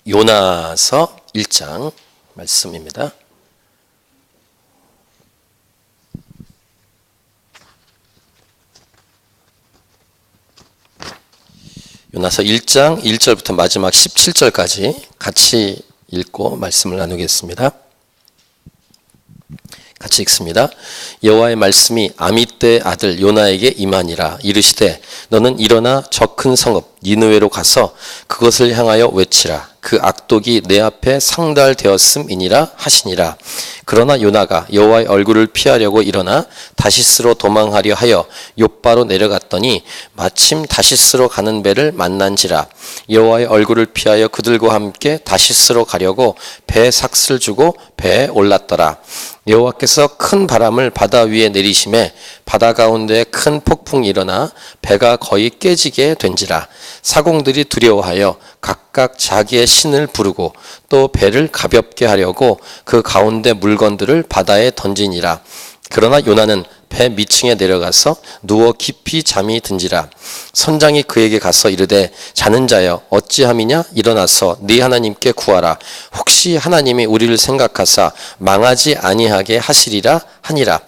요나서 1장 말씀입니다. 요나서 1장 1절부터 마지막 17절까지 같이 읽고 말씀을 나누겠습니다. 같이 읽습니다. 여호와의 말씀이 아미떼의 아들 요나에게 임하니라. 이르시되 너는 일어나 저 큰 성읍 니느웨로 가서 그것을 향하여 외치라. 그 악독이 내 앞에 상달되었음이니라 하시니라. 그러나 요나가 여호와의 얼굴을 피하려고 일어나 다시스로 도망하려 하여 욥바로 내려갔더니 마침 다시스로 가는 배를 만난지라. 여호와의 얼굴을 피하여 그들과 함께 다시스로 가려고 배 삭슬 주고 배에 올랐더라. 여호와께서 큰 바람을 바다 위에 내리심에 바다 가운데 큰 폭풍이 일어나 배가 거의 깨지게 된지라. 사공들이 두려워하여 각각 자기의 신을 부르고 또 배를 가볍게 하려고 그 가운데 물건들을 바다에 던지니라. 그러나 요나는 배 밑층에 내려가서 누워 깊이 잠이 든지라. 선장이 그에게 가서 이르되 자는 자여 어찌함이냐? 일어나서 네 하나님께 구하라. 혹시 하나님이 우리를 생각하사 망하지 아니하게 하시리라 하니라.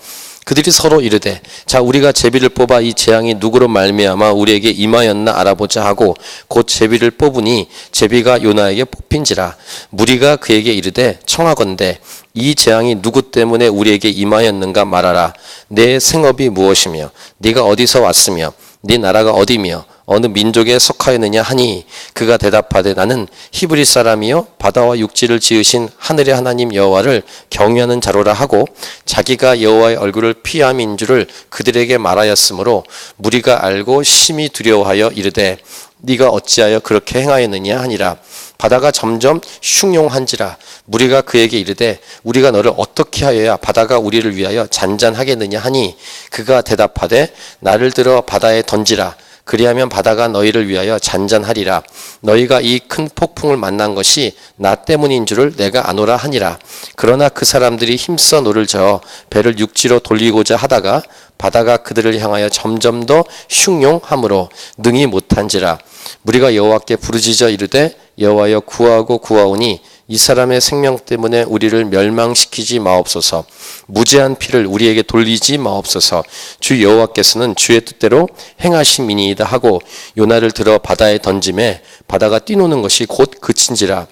그들이 서로 이르되 자 우리가 제비를 뽑아 이 재앙이 누구로 말미암아 우리에게 임하였나 알아보자 하고 곧 제비를 뽑으니 제비가 요나에게 뽑힌지라. 무리가 그에게 이르되 청하건대 이 재앙이 누구 때문에 우리에게 임하였는가 말하라. 내 생업이 무엇이며 네가 어디서 왔으며 네 나라가 어디며 어느 민족에 속하였느냐 하니 그가 대답하되 나는 히브리 사람이요 바다와 육지를 지으신 하늘의 하나님 여호와를 경외하는 자로라 하고 자기가 여호와의 얼굴을 피함인 줄을 그들에게 말하였으므로 무리가 알고 심히 두려워하여 이르되 네가 어찌하여 그렇게 행하였느냐 하니라. 바다가 점점 흉용한지라. 무리가 그에게 이르되 우리가 너를 어떻게 하여야 바다가 우리를 위하여 잔잔하겠느냐 하니 그가 대답하되 나를 들어 바다에 던지라. 그리하면 바다가 너희를 위하여 잔잔하리라. 너희가 이 큰 폭풍을 만난 것이 나 때문인 줄을 내가 아노라 하니라. 그러나 그 사람들이 힘써 노를 저어 배를 육지로 돌리고자 하다가 바다가 그들을 향하여 점점 더 흉용함으로 능히 못한지라. 무리가 여호와께 부르짖어 이르되 여호와여 구하고 구하오니 이 사람의 생명 때문에 우리를 멸망시키지 마옵소서. 무죄한 피를 우리에게 돌리지 마옵소서. 주 여호와께서는 주의 뜻대로 행하심이니이다 하고 요나를 들어 바다에 던짐에 바다가 뛰노는 것이 곧 그친지라.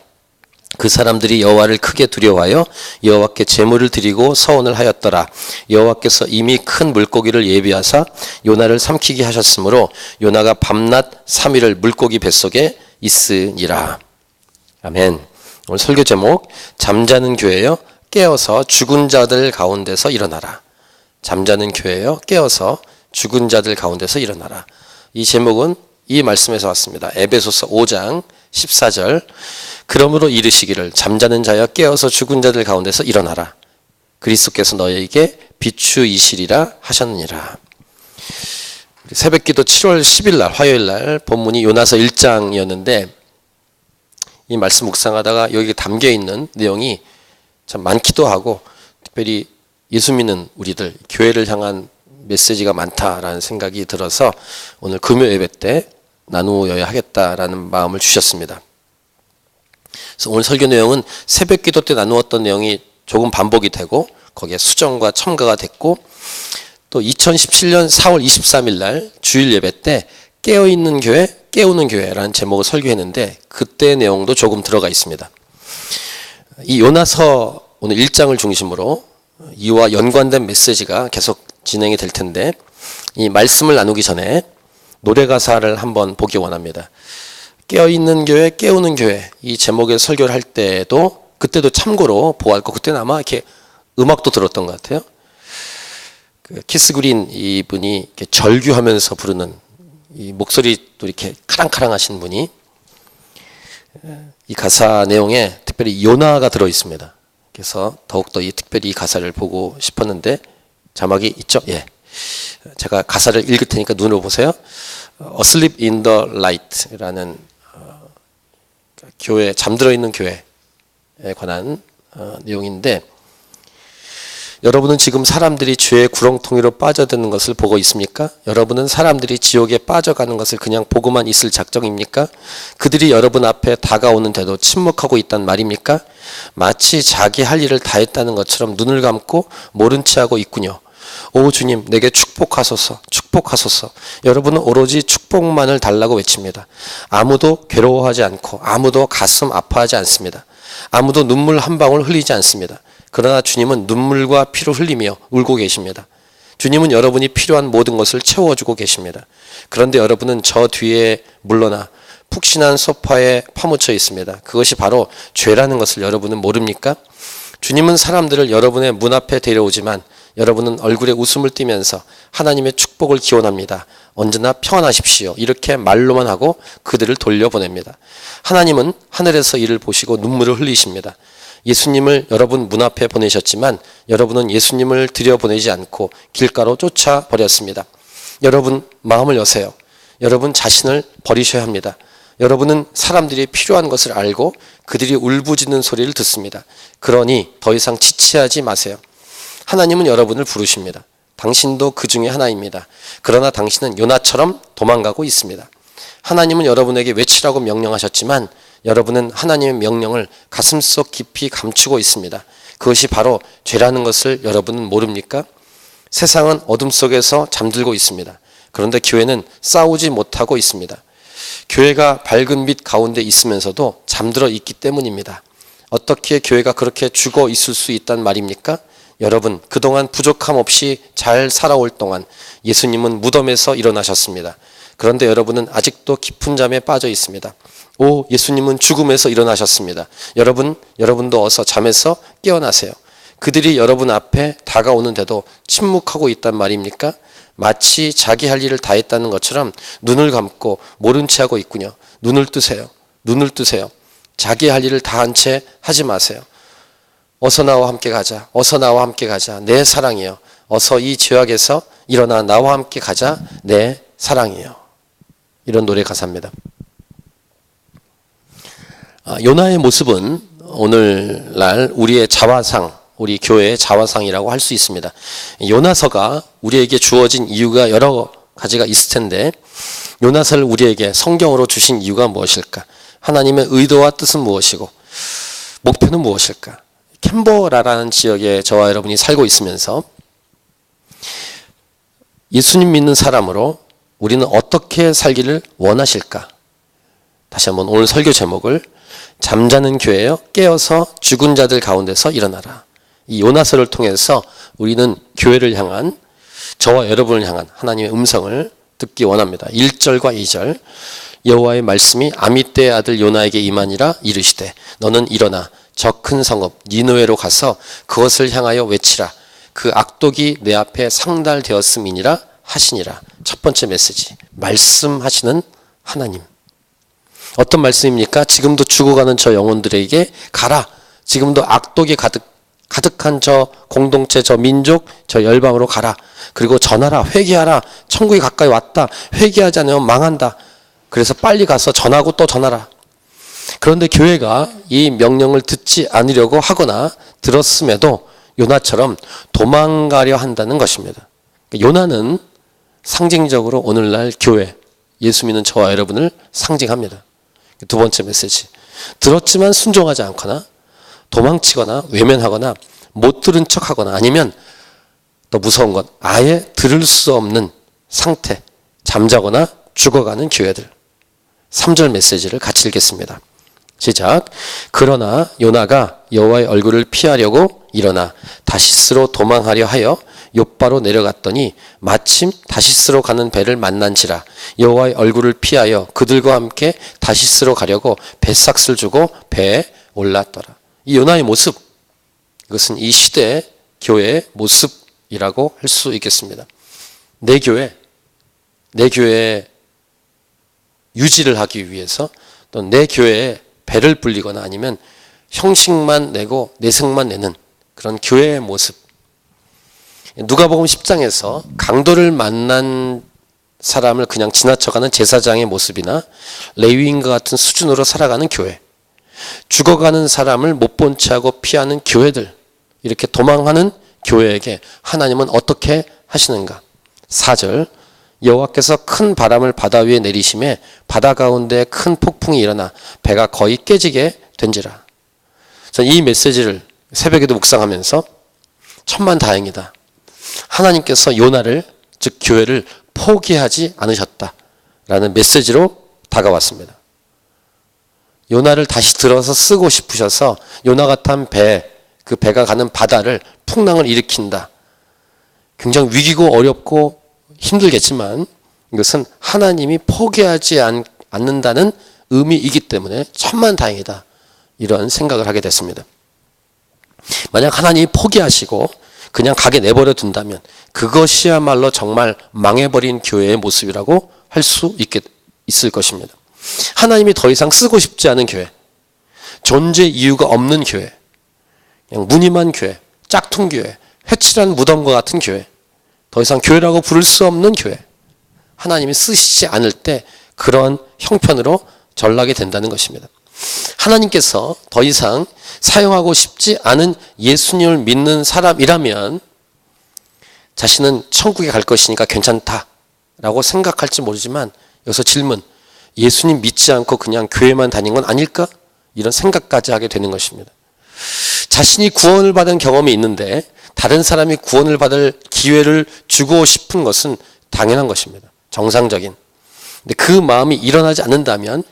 그 사람들이 여호와를 크게 두려워하여 여호와께 제물을 드리고 서원을 하였더라. 여호와께서 이미 큰 물고기를 예비하사 요나를 삼키게 하셨으므로 요나가 밤낮 3일을 물고기 뱃속에 있으니라. 아멘. 오늘 설교 제목 잠자는 교회여 깨어서 죽은 자들 가운데서 일어나라. 잠자는 교회여 깨어서 죽은 자들 가운데서 일어나라. 이 제목은 이 말씀에서 왔습니다. 에베소서 5장 14절 그러므로 이르시기를 잠자는 자여 깨어서 죽은 자들 가운데서 일어나라. 그리스도께서 너희에게 비추이시리라 하셨느니라. 새벽기도 7월 10일 날 화요일 날 본문이 요나서 1장이었는데 이 말씀 묵상하다가 여기 담겨있는 내용이 참 많기도 하고 특별히 예수 믿는 우리들 교회를 향한 메시지가 많다라는 생각이 들어서 오늘 금요 예배 때 나누어야 하겠다라는 마음을 주셨습니다. 그래서 오늘 설교 내용은 새벽 기도 때 나누었던 내용이 조금 반복이 되고 거기에 수정과 첨가가 됐고 또 2017년 4월 23일 날 주일 예배 때 깨어있는 교회, 깨우는 교회라는 제목을 설교했는데 그때 내용도 조금 들어가 있습니다. 이 요나서 오늘 1장을 중심으로 이와 연관된 메시지가 계속 진행이 될 텐데 이 말씀을 나누기 전에 노래 가사를 한번 보기 원합니다. 깨어있는 교회, 깨우는 교회 이 제목의 설교를 할 때도 그때도 참고로 보아할 거 그때는 아마 이렇게 음악도 들었던 것 같아요. 그 키스 그린 이분이 이렇게 절규하면서 부르는 이 목소리도 이렇게 카랑카랑 하신 분이 이 가사 내용에 특별히 요나가 들어 있습니다. 그래서 더욱더 특별히 이 가사를 보고 싶었는데 자막이 있죠? 예. 제가 가사를 읽을 테니까 눈으로 보세요. Asleep in the Light라는 교회, 잠들어 있는 교회에 관한 내용인데 여러분은 지금 사람들이 죄의 구렁텅이로 빠져드는 것을 보고 있습니까? 여러분은 사람들이 지옥에 빠져가는 것을 그냥 보고만 있을 작정입니까? 그들이 여러분 앞에 다가오는데도 침묵하고 있단 말입니까? 마치 자기 할 일을 다 했다는 것처럼 눈을 감고 모른 채 하고 있군요. 오 주님, 내게 축복하소서, 축복하소서. 여러분은 오로지 축복만을 달라고 외칩니다. 아무도 괴로워하지 않고 아무도 가슴 아파하지 않습니다. 아무도 눈물 한 방울 흘리지 않습니다. 그러나 주님은 눈물과 피로 흘리며 울고 계십니다. 주님은 여러분이 필요한 모든 것을 채워주고 계십니다. 그런데 여러분은 저 뒤에 물러나 푹신한 소파에 파묻혀 있습니다. 그것이 바로 죄라는 것을 여러분은 모릅니까? 주님은 사람들을 여러분의 문 앞에 데려오지만 여러분은 얼굴에 웃음을 띠면서 하나님의 축복을 기원합니다. 언제나 평안하십시오. 이렇게 말로만 하고 그들을 돌려보냅니다. 하나님은 하늘에서 이를 보시고 눈물을 흘리십니다. 예수님을 여러분 문 앞에 보내셨지만 여러분은 예수님을 들여보내지 않고 길가로 쫓아버렸습니다. 여러분 마음을 여세요. 여러분 자신을 버리셔야 합니다. 여러분은 사람들이 필요한 것을 알고 그들이 울부짖는 소리를 듣습니다. 그러니 더 이상 지체하지 마세요. 하나님은 여러분을 부르십니다. 당신도 그 중에 하나입니다. 그러나 당신은 요나처럼 도망가고 있습니다. 하나님은 여러분에게 외치라고 명령하셨지만 여러분은 하나님의 명령을 가슴속 깊이 감추고 있습니다. 그것이 바로 죄라는 것을 여러분은 모릅니까? 세상은 어둠 속에서 잠들고 있습니다. 그런데 교회는 싸우지 못하고 있습니다. 교회가 밝은 빛 가운데 있으면서도 잠들어 있기 때문입니다. 어떻게 교회가 그렇게 죽어 있을 수 있단 말입니까? 여러분, 그동안 부족함 없이 잘 살아올 동안 예수님은 무덤에서 일어나셨습니다. 그런데 여러분은 아직도 깊은 잠에 빠져 있습니다. 오, 예수님은 죽음에서 일어나셨습니다. 여러분도 어서 잠에서 깨어나세요. 그들이 여러분 앞에 다가오는데도 침묵하고 있단 말입니까? 마치 자기 할 일을 다 했다는 것처럼 눈을 감고 모른 채 하고 있군요. 눈을 뜨세요. 눈을 뜨세요. 자기 할 일을 다 한 채 하지 마세요. 어서 나와 함께 가자. 어서 나와 함께 가자. 내 사랑이여. 어서 이 죄악에서 일어나 나와 함께 가자. 내 사랑이여. 이런 노래 가사입니다. 요나의 모습은 오늘날 우리의 자화상, 우리 교회의 자화상이라고 할 수 있습니다. 요나서가 우리에게 주어진 이유가 여러 가지가 있을 텐데 요나서를 우리에게 성경으로 주신 이유가 무엇일까? 하나님의 의도와 뜻은 무엇이고 목표는 무엇일까? 캔버라라는 지역에 저와 여러분이 살고 있으면서 예수님 믿는 사람으로 우리는 어떻게 살기를 원하실까? 다시 한번 오늘 설교 제목을 잠자는 교회여 깨어서 죽은 자들 가운데서 일어나라. 이 요나서를 통해서 우리는 교회를 향한 저와 여러분을 향한 하나님의 음성을 듣기 원합니다. 1절과 2절 여호와의 말씀이 아미떼의 아들 요나에게 임하니라 이르시되 너는 일어나 저 큰 성읍 니느웨로 가서 그것을 향하여 외치라. 그 악독이 내 앞에 상달되었음이니라 하시니라. 첫 번째 메시지, 말씀하시는 하나님. 어떤 말씀입니까? 지금도 죽어가는 저 영혼들에게 가라. 지금도 악독이 가득한 저 공동체, 저 민족, 저 열방으로 가라. 그리고 전하라. 회개하라. 천국이 가까이 왔다. 회개하지 않으면 망한다. 그래서 빨리 가서 전하고 또 전하라. 그런데 교회가 이 명령을 듣지 않으려고 하거나 들었음에도 요나처럼 도망가려 한다는 것입니다. 요나는 상징적으로 오늘날 교회, 예수 믿는 저와 여러분을 상징합니다. 두 번째 메시지, 들었지만 순종하지 않거나 도망치거나 외면하거나 못 들은 척하거나 아니면 더 무서운 건 아예 들을 수 없는 상태, 잠자거나 죽어가는 교회들. 3절 메시지를 같이 읽겠습니다. 시작. 그러나 요나가 여호와의 얼굴을 피하려고 일어나 다시스로 도망하려 하여 욥바로 내려갔더니 마침 다시스로 가는 배를 만난지라. 여호와의 얼굴을 피하여 그들과 함께 다시스로 가려고 배삭을 주고 배에 올랐더라. 이 요나의 모습, 이것은 이 시대의 교회의 모습이라고 할 수 있겠습니다. 내 교회의 유지를 하기 위해서 또 내 교회에 배를 불리거나 아니면 형식만 내고 내색만 내는 그런 교회의 모습. 누가복음 10장에서 강도를 만난 사람을 그냥 지나쳐가는 제사장의 모습이나 레위인과 같은 수준으로 살아가는 교회, 죽어가는 사람을 못 본 채 하고 피하는 교회들, 이렇게 도망하는 교회에게 하나님은 어떻게 하시는가? 4절, 여호와께서 큰 바람을 바다 위에 내리심에 바다 가운데 큰 폭풍이 일어나 배가 거의 깨지게 된지라. 저는 이 메시지를 새벽에도 묵상하면서 천만다행이다. 하나님께서 요나를, 즉 교회를 포기하지 않으셨다라는 메시지로 다가왔습니다. 요나를 다시 들어서 쓰고 싶으셔서 요나가 탄 배, 그 배가 가는 바다를 풍랑을 일으킨다. 굉장히 위기고 어렵고 힘들겠지만 이것은 하나님이 포기하지 않는다는 의미이기 때문에 천만다행이다. 이런 생각을 하게 됐습니다. 만약 하나님이 포기하시고 그냥 가게 내버려 둔다면 그것이야말로 정말 망해버린 교회의 모습이라고 할 수 있을 것입니다. 하나님이 더 이상 쓰고 싶지 않은 교회, 존재 이유가 없는 교회, 그냥 무늬만 교회, 짝퉁 교회, 회칠한 무덤과 같은 교회, 더 이상 교회라고 부를 수 없는 교회, 하나님이 쓰시지 않을 때 그런 형편으로 전락이 된다는 것입니다. 하나님께서 더 이상 사용하고 싶지 않은 예수님을 믿는 사람이라면 자신은 천국에 갈 것이니까 괜찮다라고 생각할지 모르지만, 여기서 질문, 예수님 믿지 않고 그냥 교회만 다닌 건 아닐까? 이런 생각까지 하게 되는 것입니다. 자신이 구원을 받은 경험이 있는데 다른 사람이 구원을 받을 기회를 주고 싶은 것은 당연한 것입니다. 정상적인. 근데 그 마음이 일어나지 않는다면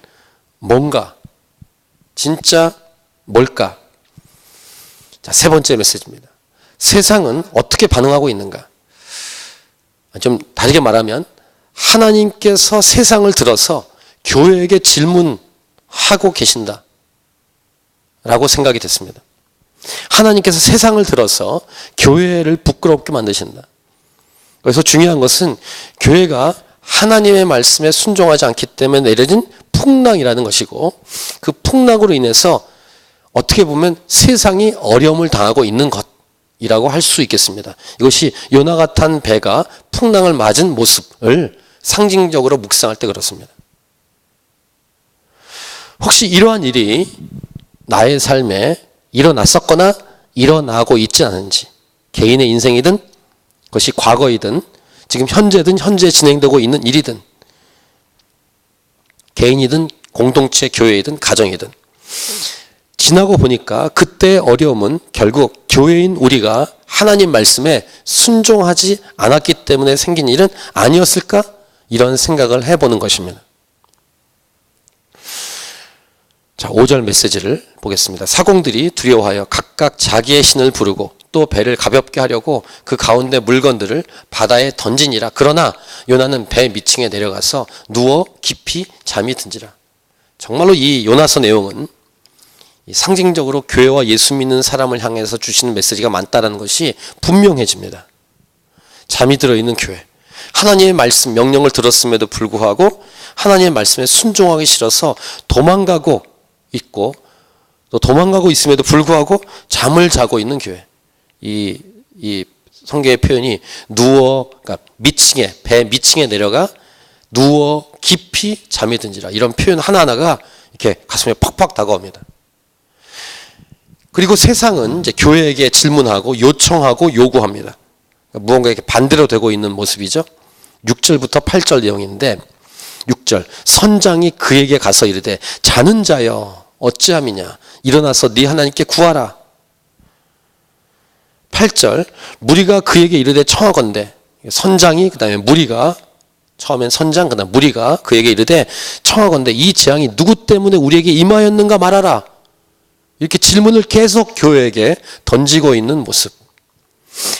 뭔가, 진짜 뭘까? 자, 세 번째 메시지입니다. 세상은 어떻게 반응하고 있는가? 좀 다르게 말하면 하나님께서 세상을 들어서 교회에게 질문하고 계신다 라고 생각이 됐습니다. 하나님께서 세상을 들어서 교회를 부끄럽게 만드신다. 그래서 중요한 것은 교회가 하나님의 말씀에 순종하지 않기 때문에 내려진 풍랑이라는 것이고, 그 풍랑으로 인해서 어떻게 보면 세상이 어려움을 당하고 있는 것이라고 할 수 있겠습니다. 이것이 요나가 탄 배가 풍랑을 맞은 모습을 상징적으로 묵상할 때 그렇습니다. 혹시 이러한 일이 나의 삶에 일어났었거나 일어나고 있지 않은지, 개인의 인생이든 그것이 과거이든 지금 현재든 현재 진행되고 있는 일이든, 개인이든 공동체, 교회이든 가정이든, 지나고 보니까 그때의 어려움은 결국 교회인 우리가 하나님 말씀에 순종하지 않았기 때문에 생긴 일은 아니었을까? 이런 생각을 해보는 것입니다. 자, 5절 메시지를 보겠습니다. 사공들이 두려워하여 각각 자기의 신을 부르고 또 배를 가볍게 하려고 그 가운데 물건들을 바다에 던지니라. 그러나 요나는 배 밑층에 내려가서 누워 깊이 잠이 든지라. 정말로 이 요나서 내용은 상징적으로 교회와 예수 믿는 사람을 향해서 주시는 메시지가 많다는 것이 분명해집니다. 잠이 들어있는 교회, 하나님의 말씀 명령을 들었음에도 불구하고 하나님의 말씀에 순종하기 싫어서 도망가고 있고, 또 도망가고 있음에도 불구하고 잠을 자고 있는 교회. 이 성경의 표현이 누워, 그러니까 밑층에, 배 밑층에 내려가 누워 깊이 잠이 든지라. 이런 표현 하나하나가 이렇게 가슴에 팍팍 다가옵니다. 그리고 세상은 이제 교회에게 질문하고 요청하고 요구합니다. 무언가 이렇게 반대로 되고 있는 모습이죠. 6절부터 8절 내용인데, 6절, 선장이 그에게 가서 이르되 자는 자여 어찌함이냐, 일어나서 네 하나님께 구하라. 8절, 무리가 그에게 이르되 청하건대, 선장이, 그 다음에 무리가, 처음엔 선장, 그 다음 무리가 그에게 이르되 청하건대 이 재앙이 누구 때문에 우리에게 임하였는가 말하라. 이렇게 질문을 계속 교회에게 던지고 있는 모습.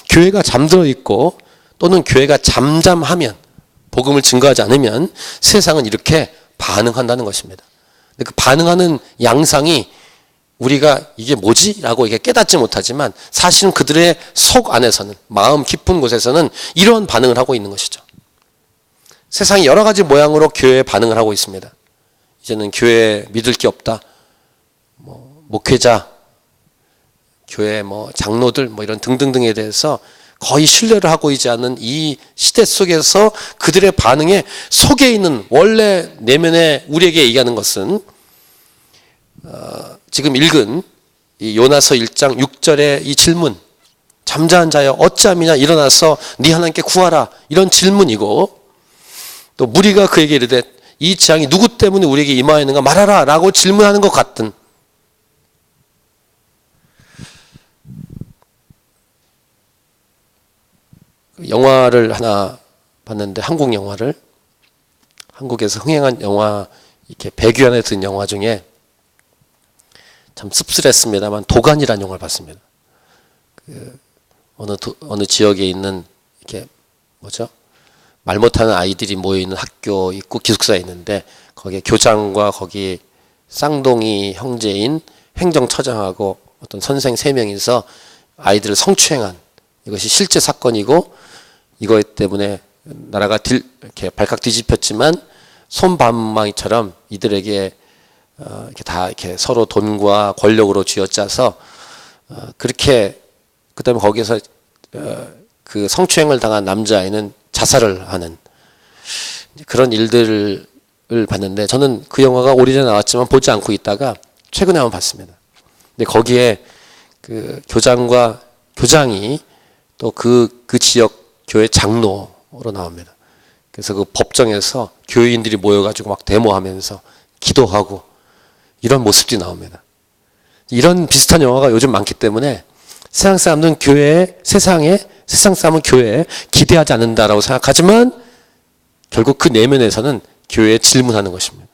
교회가 잠들어 있고 또는 교회가 잠잠하면, 복음을 증거하지 않으면 세상은 이렇게 반응한다는 것입니다. 근데 그 반응하는 양상이 우리가 이게 뭐지? 라고 이게 깨닫지 못하지만 사실은 그들의 속 안에서는, 마음 깊은 곳에서는 이런 반응을 하고 있는 것이죠. 세상이 여러 가지 모양으로 교회에 반응을 하고 있습니다. 이제는 교회 믿을 게 없다. 목회자, 교회 장로들 이런 등등등에 대해서 거의 신뢰를 하고 있지 않는 이 시대 속에서 그들의 반응에 속에 있는 원래 내면에 우리에게 얘기하는 것은 지금 읽은 이 요나서 1장 6절의 이 질문, 잠자는 자여 어찌함이냐 일어나서 네 하나님께 구하라 이런 질문이고, 또 무리가 그에게 이르되 이 재앙이 누구 때문에 우리에게 임하였는가 말하라 라고 질문하는 것 같은, 영화를 하나 봤는데, 한국 영화를, 한국에서 흥행한 영화, 이렇게 100위 안에 든 영화 중에 참 씁쓸했습니다만 도간이라는 영화를 봤습니다. 어느 지역에 있는 이렇게 말 못하는 아이들이 모여 있는 학교 있고 기숙사에 있는데, 거기에 교장과 거기 쌍둥이 형제인 행정처장하고 어떤 선생 3명이서 아이들을 성추행한, 이것이 실제 사건이고, 이것 때문에 나라가 이렇게 발칵 뒤집혔지만 솜방망이처럼 이들에게 이렇게 다 이렇게 서로 돈과 권력으로 쥐어짜서 그렇게, 그다음에 거기서 그 성추행을 당한 남자아이는 자살을 하는 그런 일들을 봤는데, 저는 그 영화가 오래전에 나왔지만 보지 않고 있다가 최근에 한번 봤습니다. 근데 거기에 그 교장이 또 그 지역 교회 장로로 나옵니다. 그래서 그 법정에서 교인들이 모여가지고 막 데모하면서 기도하고 이런 모습들이 나옵니다. 이런 비슷한 영화가 요즘 많기 때문에 세상 사람들은 세상 사람은 교회에 기대하지 않는다라고 생각하지만, 결국 그 내면에서는 교회에 질문하는 것입니다.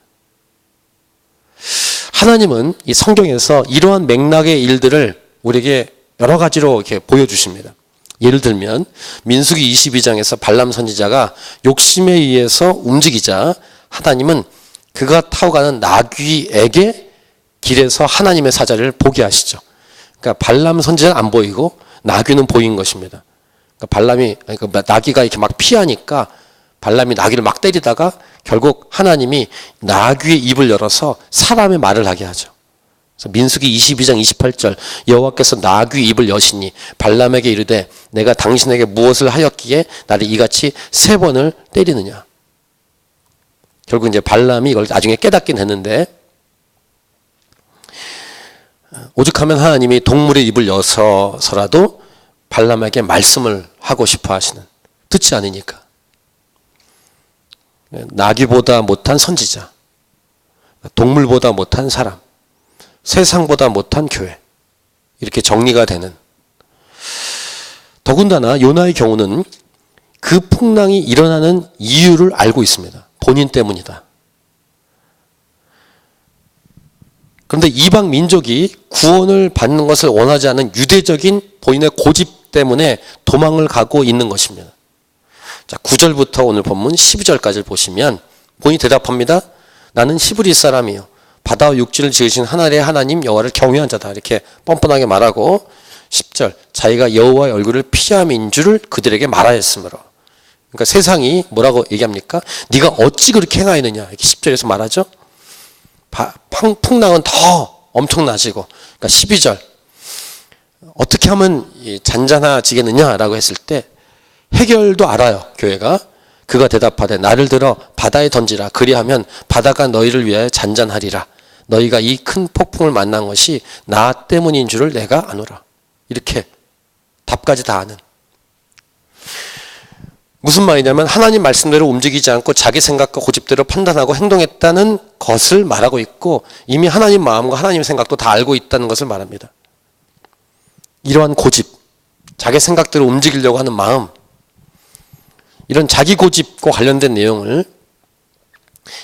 하나님은 이 성경에서 이러한 맥락의 일들을 우리에게 여러 가지로 이렇게 보여주십니다. 예를 들면 민수기 22장에서 발람 선지자가 욕심에 의해서 움직이자 하나님은 그가 타고 가는 나귀에게 길에서 하나님의 사자를 보게 하시죠. 그러니까 발람 선지자는 안 보이고 나귀는 보인 것입니다. 그러니까 나귀가 이렇게 막 피하니까 발람이 나귀를 막 때리다가 결국 하나님이 나귀의 입을 열어서 사람의 말을 하게 하죠. 그래서 민수기 22장 28절, 여호와께서 나귀 입을 여시니 발람에게 이르되 내가 당신에게 무엇을 하였기에 나를 이같이 3번을 때리느냐. 결국 이제 발람이 이걸 나중에 깨닫긴 했는데, 오죽하면 하나님이 동물의 입을 여서서라도 발람에게 말씀을 하고 싶어 하시는, 듣지 않으니까. 나귀보다 못한 선지자, 동물보다 못한 사람, 세상보다 못한 교회, 이렇게 정리가 되는. 더군다나 요나의 경우는 그 풍랑이 일어나는 이유를 알고 있습니다. 본인 때문이다. 그런데 이방 민족이 구원을 받는 것을 원하지 않은 유대적인 본인의 고집 때문에 도망을 가고 있는 것입니다. 자, 9절부터 오늘 본문 12절까지를 보시면 본인이 대답합니다. 나는 히브리 사람이요 바다와 육지를 지으신 하늘의 하나님 여호와를 경외한 자다. 이렇게 뻔뻔하게 말하고, 10절 자기가 여호와의 얼굴을 피함인 줄을 그들에게 말하였으므로. 그러니까 세상이 뭐라고 얘기합니까? 네가 어찌 그렇게 행하였느냐, 이렇게 10절에서 말하죠. 풍랑은 더 엄청나지고, 그러니까 12절 어떻게 하면 잔잔해지겠느냐라고 했을 때 해결도 알아요. 교회가. 그가 대답하되 나를 들어 바다에 던지라. 그리하면 바다가 너희를 위하여 잔잔하리라. 너희가 이 큰 폭풍을 만난 것이 나 때문인 줄을 내가 아노라. 이렇게 답까지 다 아는. 무슨 말이냐면 하나님 말씀대로 움직이지 않고 자기 생각과 고집대로 판단하고 행동했다는 것을 말하고 있고, 이미 하나님 마음과 하나님 생각도 다 알고 있다는 것을 말합니다. 이러한 고집, 자기 생각대로 움직이려고 하는 마음, 이런 자기 고집과 관련된 내용을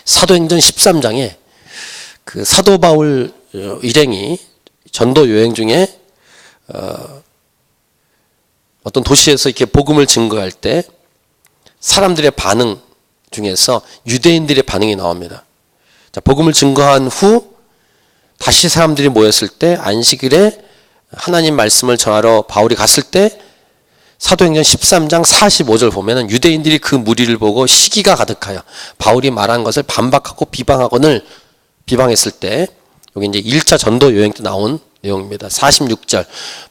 사도행전 13장에 그 사도 바울 일행이 전도 여행 중에 어떤 도시에서 이렇게 복음을 증거할 때 사람들의 반응 중에서 유대인들의 반응이 나옵니다. 자, 복음을 증거한 후 다시 사람들이 모였을 때 안식일에 하나님 말씀을 전하러 바울이 갔을 때 사도행전 13장 45절 보면은 유대인들이 그 무리를 보고 시기가 가득하여 바울이 말한 것을 반박하고 비방했을 때, 여기 이제 1차 전도 여행 때 나온 내용입니다. 46절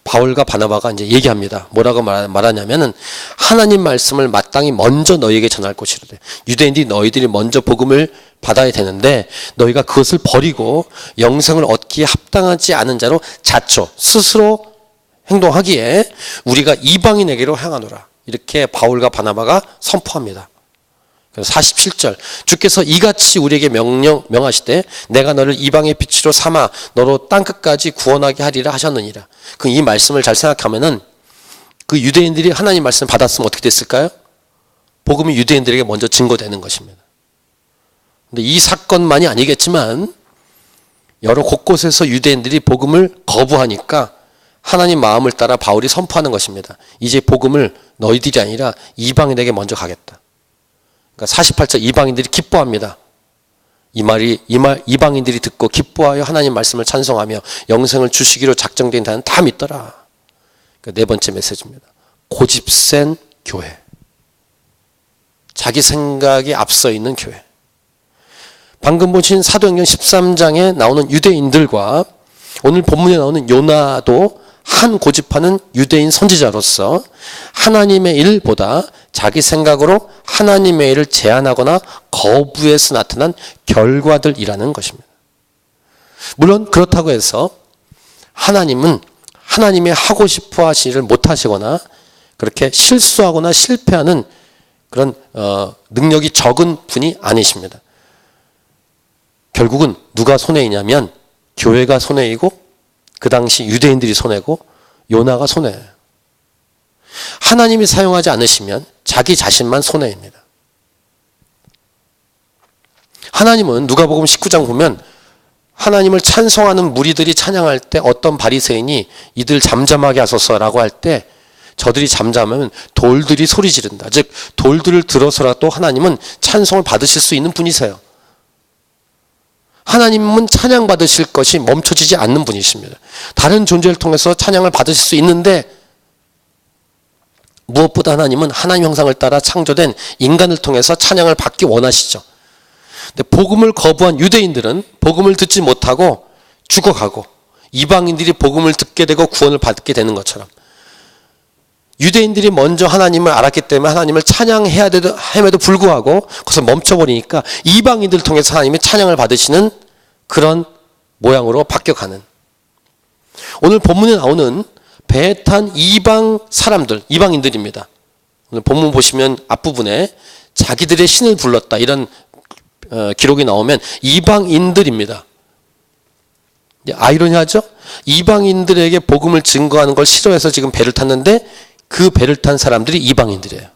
바울과 바나바가 이제 얘기합니다. 뭐라고 말하냐면은 하나님 말씀을 마땅히 먼저 너희에게 전할 것이로되 유대인들이 너희들이 먼저 복음을 받아야 되는데 너희가 그것을 버리고 영생을 얻기에 합당하지 않은 자로 자초 스스로 행동하기에 우리가 이방인에게로 향하노라. 이렇게 바울과 바나바가 선포합니다. 그래서 47절 주께서 이같이 우리에게 명하시되 내가 너를 이방의 빛으로 삼아 너로 땅끝까지 구원하게 하리라 하셨느니라. 그 이 말씀을 잘 생각하면은 그 유대인들이 하나님 말씀 받았으면 어떻게 됐을까요? 복음이 유대인들에게 먼저 증거되는 것입니다. 근데 이 사건만이 아니겠지만 여러 곳곳에서 유대인들이 복음을 거부하니까 하나님 마음을 따라 바울이 선포하는 것입니다. 이제 복음을 너희들이 아니라 이방인에게 먼저 가겠다. 그러니까 48절 이방인들이 기뻐합니다. 이방인들이 듣고 기뻐하여 하나님 말씀을 찬송하며 영생을 주시기로 작정된 자는 다 믿더라. 그러니까 네 번째 메시지입니다. 고집센 교회. 자기 생각이 앞서 있는 교회. 방금 보신 사도행전 13장에 나오는 유대인들과 오늘 본문에 나오는 요나도 한 고집하는 유대인 선지자로서 하나님의 일보다 자기 생각으로 하나님의 일을 제안하거나 거부해서 나타난 결과들이라는 것입니다. 물론 그렇다고 해서 하나님은 하나님이 하고 싶어 하신 일을 못 하시거나 그렇게 실수하거나 실패하는 그런 능력이 적은 분이 아니십니다. 결국은 누가 손해이냐면 교회가 손해이고 그 당시 유대인들이 손해고 요나가 손해예요. 하나님이 사용하지 않으시면 자기 자신만 손해입니다. 하나님은 누가복음 19장 보면 하나님을 찬송하는 무리들이 찬양할 때 어떤 바리새인이 이들 잠잠하게 하소서라고 할 때 저들이 잠잠하면 돌들이 소리 지른다. 즉 돌들을 들어서라도 하나님은 찬송을 받으실 수 있는 분이세요. 하나님은 찬양 받으실 것이 멈춰지지 않는 분이십니다. 다른 존재를 통해서 찬양을 받으실 수 있는데 무엇보다 하나님은 하나님 형상을 따라 창조된 인간을 통해서 찬양을 받기 원하시죠. 근데 복음을 거부한 유대인들은 복음을 듣지 못하고 죽어가고 이방인들이 복음을 듣게 되고 구원을 받게 되는 것처럼 유대인들이 먼저 하나님을 알았기 때문에 하나님을 찬양해야 됨에도 불구하고 그것을 멈춰버리니까 이방인들을 통해서 하나님의 찬양을 받으시는 그런 모양으로 바뀌어가는, 오늘 본문에 나오는 배에 탄 이방 사람들, 이방인들입니다. 오늘 본문 보시면 앞부분에 자기들의 신을 불렀다 이런 기록이 나오면 이방인들입니다. 아이러니하죠? 이방인들에게 복음을 증거하는 걸 싫어해서 지금 배를 탔는데 그 배를 탄 사람들이 이방인들이에요.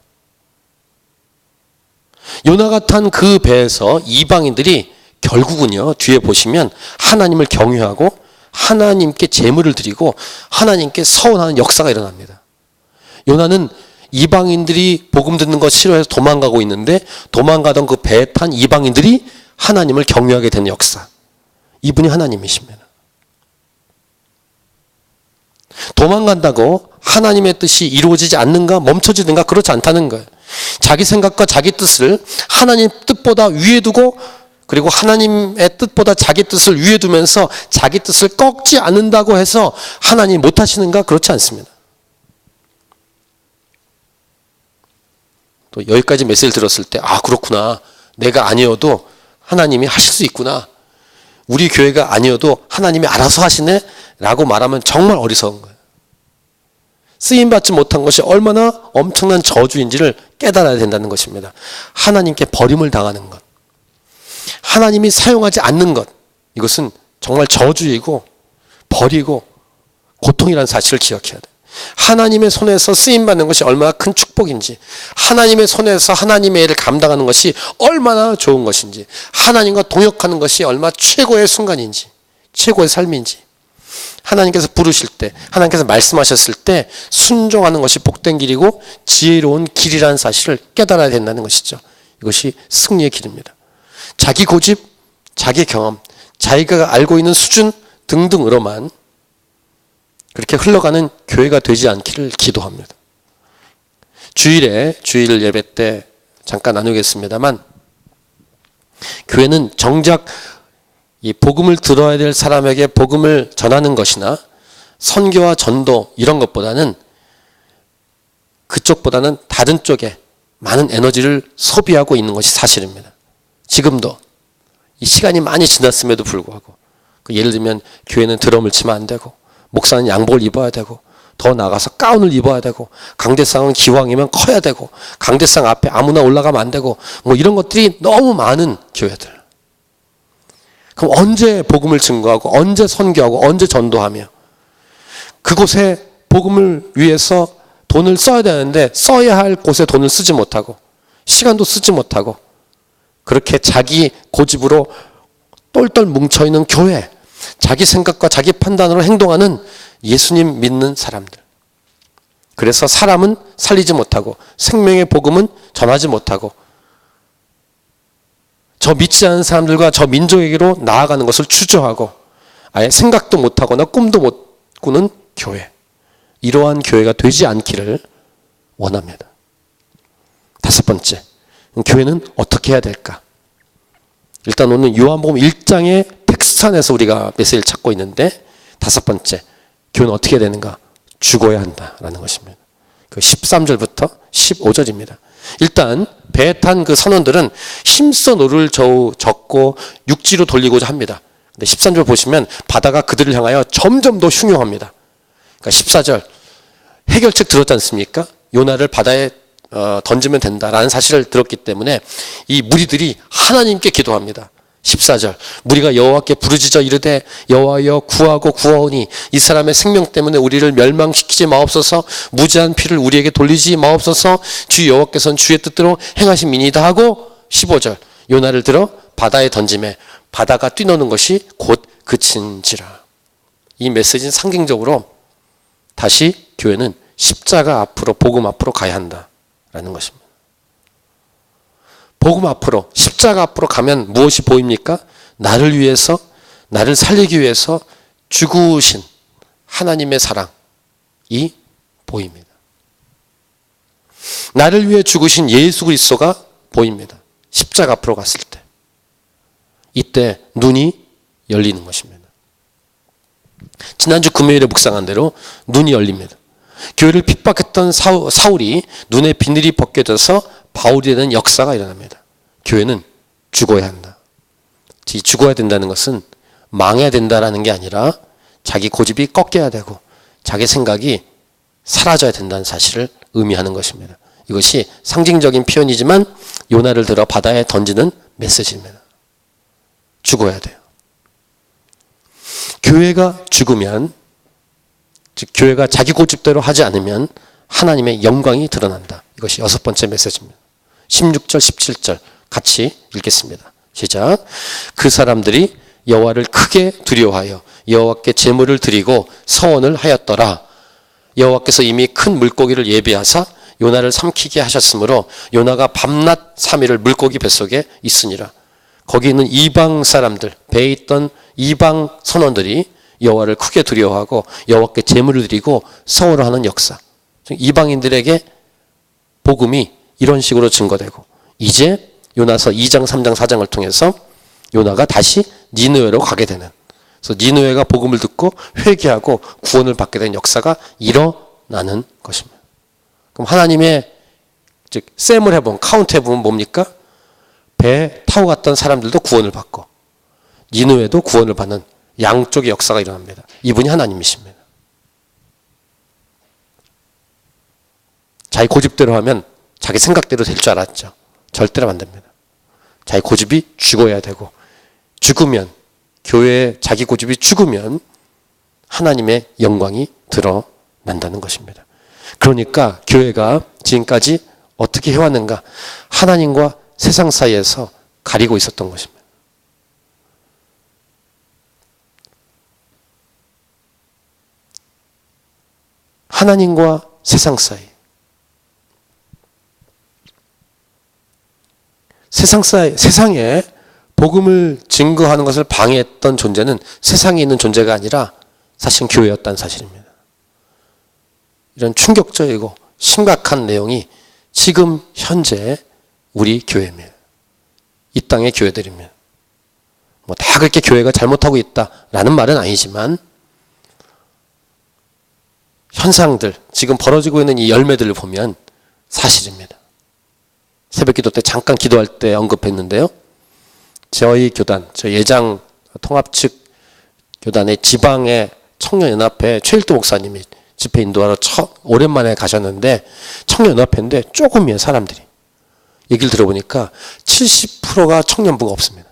요나가 탄 그 배에서 이방인들이 결국은요, 뒤에 보시면 하나님을 경외하고 하나님께 제물을 드리고 하나님께 서원하는 역사가 일어납니다. 요나는 이방인들이 복음 듣는 거 싫어해서 도망가고 있는데 도망가던 그 배에 탄 이방인들이 하나님을 경외하게 되는 역사. 이분이 하나님이십니다. 도망간다고 하나님의 뜻이 이루어지지 않는가, 멈춰지는가, 그렇지 않다는 거예요. 자기 생각과 자기 뜻을 하나님 뜻보다 위에 두고 그리고 하나님의 뜻보다 자기 뜻을 위에 두면서 자기 뜻을 꺾지 않는다고 해서 하나님 못하시는가, 그렇지 않습니다. 또 여기까지 메시지를 들었을 때 그렇구나, 내가 아니어도 하나님이 하실 수 있구나, 우리 교회가 아니어도 하나님이 알아서 하시네 라고 말하면 정말 어리석은 거예요. 쓰임받지 못한 것이 얼마나 엄청난 저주인지를 깨달아야 된다는 것입니다. 하나님께 버림을 당하는 것, 하나님이 사용하지 않는 것, 이것은 정말 저주이고 버리고 고통이라는 사실을 기억해야 돼요. 하나님의 손에서 쓰임받는 것이 얼마나 큰 축복인지, 하나님의 손에서 하나님의 일을 감당하는 것이 얼마나 좋은 것인지, 하나님과 동역하는 것이 얼마나 최고의 순간인지, 최고의 삶인지, 하나님께서 부르실 때, 하나님께서 말씀하셨을 때 순종하는 것이 복된 길이고 지혜로운 길이라는 사실을 깨달아야 된다는 것이죠. 이것이 승리의 길입니다. 자기 고집, 자기 경험, 자기가 알고 있는 수준 등등으로만 그렇게 흘러가는 교회가 되지 않기를 기도합니다. 주일 예배 때 잠깐 나누겠습니다만, 교회는 정작 이 복음을 들어야 될 사람에게 복음을 전하는 것이나 선교와 전도 이런 것보다는, 그쪽보다는 다른 쪽에 많은 에너지를 소비하고 있는 것이 사실입니다. 지금도 이 시간이 많이 지났음에도 불구하고, 예를 들면 교회는 드럼을 치면 안 되고, 목사는 양복을 입어야 되고, 더 나가서 가운을 입어야 되고, 강대상은 기왕이면 커야 되고, 강대상 앞에 아무나 올라가면 안 되고, 뭐 이런 것들이 너무 많은 교회들. 그럼 언제 복음을 증거하고, 언제 선교하고, 언제 전도하며, 그곳에 복음을 위해서 돈을 써야 되는데 써야 할 곳에 돈을 쓰지 못하고 시간도 쓰지 못하고 그렇게 자기 고집으로 똘똘 뭉쳐있는 교회, 자기 생각과 자기 판단으로 행동하는 예수님 믿는 사람들. 그래서 사람은 살리지 못하고 생명의 복음은 전하지 못하고 저 믿지 않은 사람들과 저 민족에게로 나아가는 것을 주저하고 아예 생각도 못하거나 꿈도 못 꾸는 교회. 이러한 교회가 되지 않기를 원합니다. 다섯 번째, 교회는 어떻게 해야 될까? 일단 오늘 요한복음 1장의 텍스트 안에서 우리가 메시지를 찾고 있는데 다섯 번째, 교회는 어떻게 해야 되는가? 죽어야 한다라는 것입니다. 그 13절부터 15절입니다. 일단 배에 탄 그 선원들은 힘써 노를 젓고 육지로 돌리고자 합니다. 근데 13절 보시면 바다가 그들을 향하여 점점 더 흉흉합니다. 그러니까 14절 해결책 들었지 않습니까? 요나를 바다에 던지면 된다라는 사실을 들었기 때문에 이 무리들이 하나님께 기도합니다. 14절 무리가 여호와께 부르짖어 이르되 여호와여 구하고 구하오니 이 사람의 생명 때문에 우리를 멸망시키지 마옵소서. 무지한 피를 우리에게 돌리지 마옵소서. 주 여호와께서는 주의 뜻대로 행하심이니이다 하고 15절 요나를 들어 바다에 던짐에 바다가 뛰노는 것이 곧 그친지라. 이 메시지는 상징적으로 다시 교회는 십자가 앞으로 복음 앞으로 가야 한다라는 것입니다. 복음 앞으로 십자가 앞으로 가면 무엇이 보입니까? 나를 위해서 나를 살리기 위해서 죽으신 하나님의 사랑이 보입니다. 나를 위해 죽으신 예수 그리스도가 보입니다. 십자가 앞으로 갔을 때 이때 눈이 열리는 것입니다. 지난주 금요일에 묵상한 대로 눈이 열립니다. 교회를 핍박했던 사울이 눈에 비늘이 벗겨져서 바울이 되는 역사가 일어납니다. 교회는 죽어야 한다. 죽어야 된다는 것은 망해야 된다는 게 아니라 자기 고집이 꺾여야 되고 자기 생각이 사라져야 된다는 사실을 의미하는 것입니다. 이것이 상징적인 표현이지만 요나를 들어 바다에 던지는 메시지입니다. 죽어야 돼요. 교회가 죽으면, 즉 교회가 자기 고집대로 하지 않으면 하나님의 영광이 드러난다. 이것이 여섯 번째 메시지입니다. 16절 17절 같이 읽겠습니다. 시작. 그 사람들이 여호와를 크게 두려워하여 여호와께 제물을 드리고 서원을 하였더라. 여호와께서 이미 큰 물고기를 예비하사 요나를 삼키게 하셨으므로 요나가 밤낮 3일을 물고기 뱃속에 있으니라. 거기 있는 이방 사람들, 배에 있던 이방 선원들이 여호와를 크게 두려워하고 여호와께 제물을 드리고 서원을 하는 역사. 이방인들에게 복음이 이런 식으로 증거되고 이제 요나서 2장, 3장, 4장을 통해서 요나가 다시 니느웨로 가게 되는, 그래서 니느웨가 복음을 듣고 회개하고 구원을 받게 된 역사가 일어나는 것입니다. 그럼 하나님의 즉 셈을 해보면, 카운트 해보면 뭡니까? 배에 타고 갔던 사람들도 구원을 받고 니느웨도 구원을 받는 양쪽의 역사가 일어납니다. 이분이 하나님이십니다. 자기 고집대로 하면 자기 생각대로 될 줄 알았죠. 절대로 안 됩니다. 자기 고집이 죽어야 되고, 죽으면, 교회에 자기 고집이 죽으면 하나님의 영광이 드러난다는 것입니다. 그러니까 교회가 지금까지 어떻게 해왔는가? 하나님과 세상 사이에서 가리고 있었던 것입니다. 하나님과 세상 사이. 세상에 복음을 증거하는 것을 방해했던 존재는 세상에 있는 존재가 아니라 사실 교회였다는 사실입니다. 이런 충격적이고 심각한 내용이 지금 현재 우리 교회입니다. 이 땅의 교회들입니다. 뭐 다 그렇게 교회가 잘못하고 있다라는 말은 아니지만 현상들, 지금 벌어지고 있는 이 열매들을 보면 사실입니다. 새벽기도 때 잠깐 기도할 때 언급했는데요. 저희 교단, 저희 예장 통합 측 교단의 지방의 청년연합회 최일도 목사님이 집회 인도하러 오랜만에 가셨는데 청년연합회인데 조금이에요, 사람들이. 얘기를 들어보니까 70%가 청년부가 없습니다.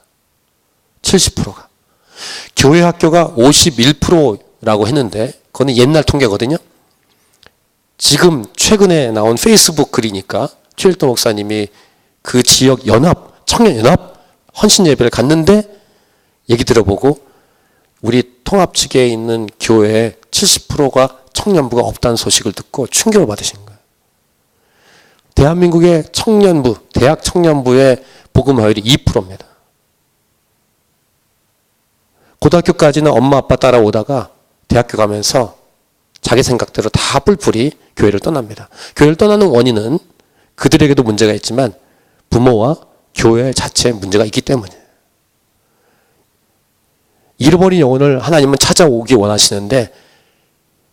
70%가. 교회 학교가 51%라고 했는데 그거는 옛날 통계거든요. 지금 최근에 나온 페이스북 글이니까 최일도 목사님이 그 지역 연합, 청년연합 헌신 예배를 갔는데 얘기 들어보고 우리 통합 측에 있는 교회에 70%가 청년부가 없다는 소식을 듣고 충격을 받으신 거예요. 대한민국의 청년부, 대학 청년부의 복음화율이 2%입니다. 고등학교까지는 엄마 아빠 따라오다가 대학교 가면서 자기 생각대로 다 뿔뿔이 교회를 떠납니다. 교회를 떠나는 원인은 그들에게도 문제가 있지만 부모와 교회 자체에 문제가 있기 때문이에요. 잃어버린 영혼을 하나님은 찾아오기 원하시는데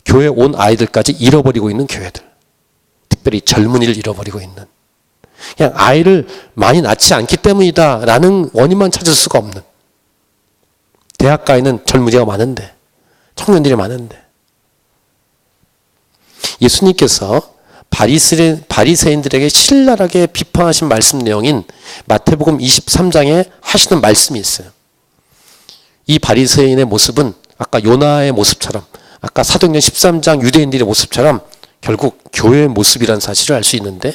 교회에 온 아이들까지 잃어버리고 있는 교회들, 특별히 젊은이를 잃어버리고 있는, 그냥 아이를 많이 낳지 않기 때문이다라는 원인만 찾을 수가 없는, 대학가에는 젊은이가 많은데, 청년들이 많은데, 예수님께서 바리새인들에게 신랄하게 비판하신 말씀 내용인 마태복음 23장에 하시는 말씀이 있어요. 이 바리새인의 모습은 아까 요나의 모습처럼, 아까 사도행전 13장 유대인들의 모습처럼 결국 교회의 모습이라는 사실을 알 수 있는데,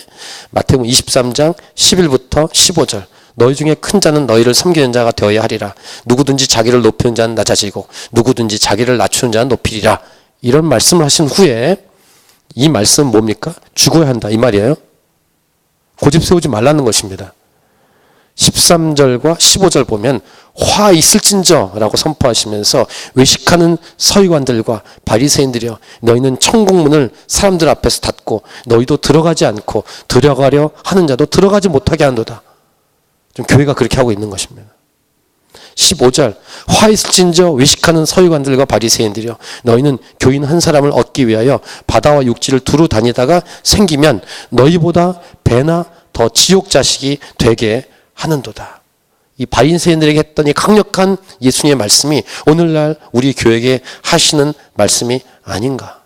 마태복음 23장 11부터 15절, 너희 중에 큰 자는 너희를 섬기는 자가 되어야 하리라. 누구든지 자기를 높이는 자는 낮아지고 누구든지 자기를 낮추는 자는 높이리라. 이런 말씀을 하신 후에 이 말씀은 뭡니까? 죽어야 한다 이 말이에요. 고집 세우지 말라는 것입니다. 13절과 15절 보면 화 있을진저 라고 선포하시면서 외식하는 서기관들과 바리새인들이여 너희는 천국문을 사람들 앞에서 닫고 너희도 들어가지 않고 들어가려 하는 자도 들어가지 못하게 한도다. 좀 교회가 그렇게 하고 있는 것입니다. 15절 화 있을진저 외식하는 서기관들과 바리새인들이여 너희는 교인 한 사람을 얻기 위하여 바다와 육지를 두루 다니다가 생기면 너희보다 배나 더 지옥 자식이 되게 하는도다. 이 바리새인들에게 했던 이 강력한 예수님의 말씀이 오늘날 우리 교회에게 하시는 말씀이 아닌가.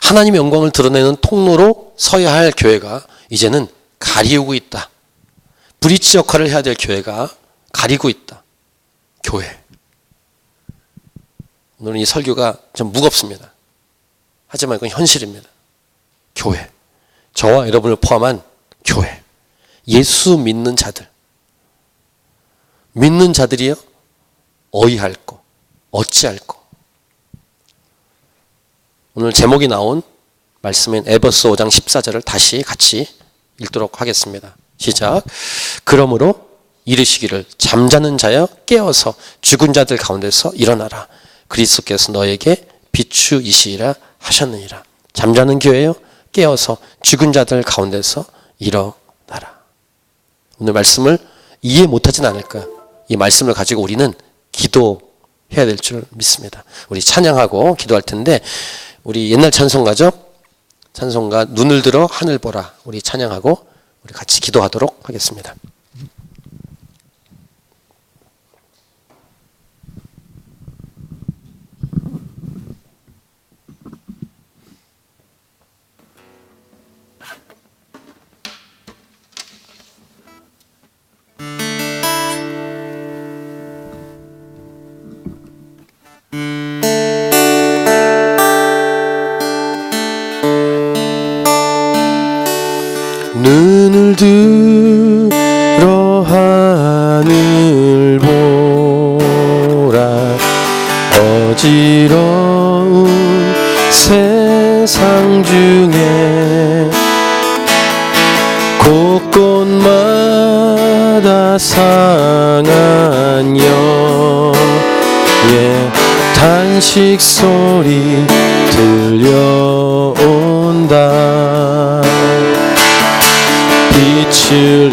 하나님의 영광을 드러내는 통로로 서야 할 교회가 이제는 가리우고 있다. 브릿지 역할을 해야 될 교회가 가리고 있다. 교회. 오늘 이 설교가 좀 무겁습니다. 하지만 이건 현실입니다. 교회. 저와 여러분을 포함한 교회. 예수 믿는 자들. 믿는 자들이요. 어이할 거, 어찌할 거. 오늘 제목이 나온 말씀인 에베소 5장 14절을 다시 같이 읽도록 하겠습니다. 시작. 그러므로 이르시기를 잠자는 자여 깨어서 죽은 자들 가운데서 일어나라. 그리스도께서 너에게 비추이시리라 하셨느니라. 잠자는 교회여 깨어서 죽은 자들 가운데서 일어나라. 오늘 말씀을 이해 못하진 않을까. 이 말씀을 가지고 우리는 기도해야 될 줄 믿습니다. 우리 찬양하고 기도할 텐데 우리 옛날 찬송가죠. 찬송가 눈을 들어 하늘 보라. 우리 찬양하고 우리 같이 기도하도록 하겠습니다. 눈을 들어 하늘 보라. 어지러운 세상 중에 곳곳마다 상한 영의 탄식 소리 들려온다. 빛을